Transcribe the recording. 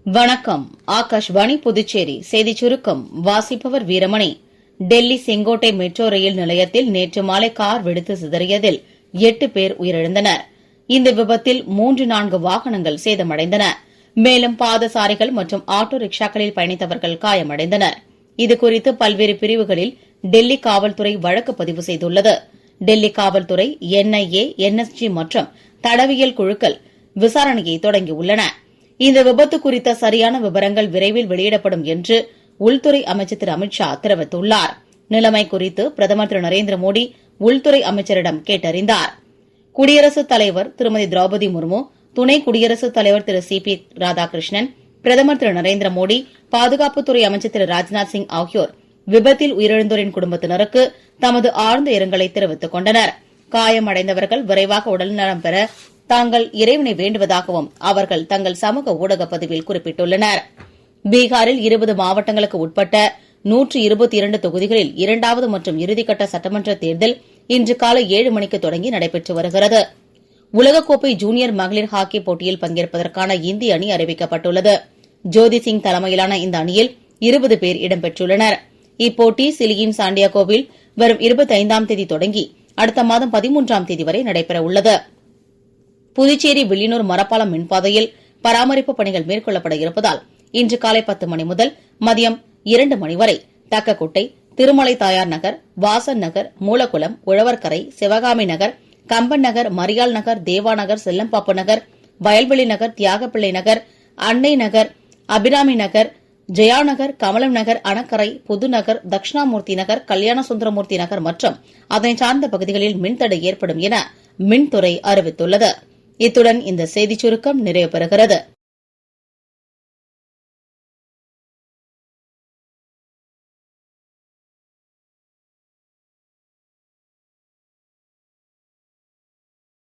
வணக்கம். ஆகாஷ்வாணி புதுச்சேரி செய்திச் சுருக்கம் வாசிப்பவர் வீரமணி. டெல்லி செங்கோட்டை மெட்ரோ ரயில் நிலையத்தில் நேற்று மாலை கார் வெடித்து சிதறியதில் 8 பேர் உயிரிழந்தனர். இந்த விபத்தில் 3-4 வாகனங்கள் சேதமடைந்தன. மேலும் பாதசாரிகள் மற்றும் ஆட்டோ ரிக்ஷாக்களில் பயணித்தவர்கள் காயமடைந்தனர். இதுகுறித்து பல்வேறு பிரிவுகளில் டெல்லி காவல்துறை வழக்கு பதிவு செய்துள்ளது. டெல்லி காவல்துறை, NIA, NSG மற்றும் தடவியல் குழுக்கள் விசாரணையை தொடங்கியுள்ளன. இந்த விபத்து குறித்த சரியான விவரங்கள் விரைவில் வெளியிடப்படும் என்று உள்துறை அமைச்சர் திரு அமித் ஷா தெரிவித்துள்ளார். நிலைமை குறித்து பிரதமர் திரு நரேந்திர மோடி உள்துறை அமைச்சரிடம் கேட்டறிந்தார். குடியரசுத் தலைவர் திருமதி திரௌபதி முர்மு, துணை குடியரசுத் தலைவர் திரு CP ராதாகிருஷ்ணன், பிரதமர் திரு நரேந்திர மோடி, பாதுகாப்புத்துறை அமைச்சர் திரு ராஜ்நாத் சிங் ஆகியோர் விபத்தில் உயிரிழந்தோரின் குடும்பத்தினருக்கு தமது ஆழ்ந்த இரங்கலை தெரிவித்துக் கொண்டனர். காயமடைந்தவர்கள் விரைவாக உடல்நலம் பெற தாங்கள் இறைவனை வேண்டுவதாகவும் அவர்கள் தங்கள் சமூக ஊடக பதிவில் குறிப்பிட்டுள்ளனர். பீகாரில் 20 மாவட்டங்களுக்கு உட்பட்ட 122 தொகுதிகளில் 2வது மற்றும் இறுதிக்கட்ட சட்டமன்ற தேர்தல் இன்று காலை 7 மணிக்கு தொடங்கி நடைபெற்று வருகிறது. உலகக்கோப்பை ஜூனியர் மகளிர் ஹாக்கி போட்டியில் பங்கேற்பதற்கான இந்திய அணி அறிவிக்கப்பட்டுள்ளது. ஜோதி சிங் தலைமையிலான இந்த அணியில் 20 பேர் இடம்பெற்றுள்ளனர். இப்போட்டி சிலியின் சாண்டியாகோவில் வரும் 25ஆம் தேதி தொடங்கி அடுத்த மாதம் 13ஆம் தேதி வரை நடைபெறவுள்ளது. புதுச்சேரி வில்லியனூர் மரப்பாலம் மின்பாதையில் பராமரிப்பு பணிகள் மேற்கொள்ளப்பட இருப்பதால் இன்று காலை 10 மணி முதல் மதியம் 2 மணி வரை தக்கக்குட்டை, திருமலை தாயார் நகர், வாசன் நகர், மூலக்குளம், உழவர்கரை, சிவகாமி நகர், கம்பன் நகர், மரியாள் நகர், தேவா நகர், செல்லம்பாப்பு நகர், வயல்வெளி நகர், தியாகப்பிள்ளை நகர், அன்னை நகர், அபிராமி நகர், ஜெயா நகர், கமலம் நகர், அணக்கரை, புதுநகர், தட்சிணாமூர்த்தி நகர், கல்யாண சுந்தரமூர்த்தி நகர் மற்றும் அதனை சார்ந்த பகுதிகளில் மின்தடை ஏற்படும் என மின்துறை அறிவித்துள்ளது. இத்துடன் இந்த செய்திச் சுருக்கம் நிறைவு பெறுகிறது.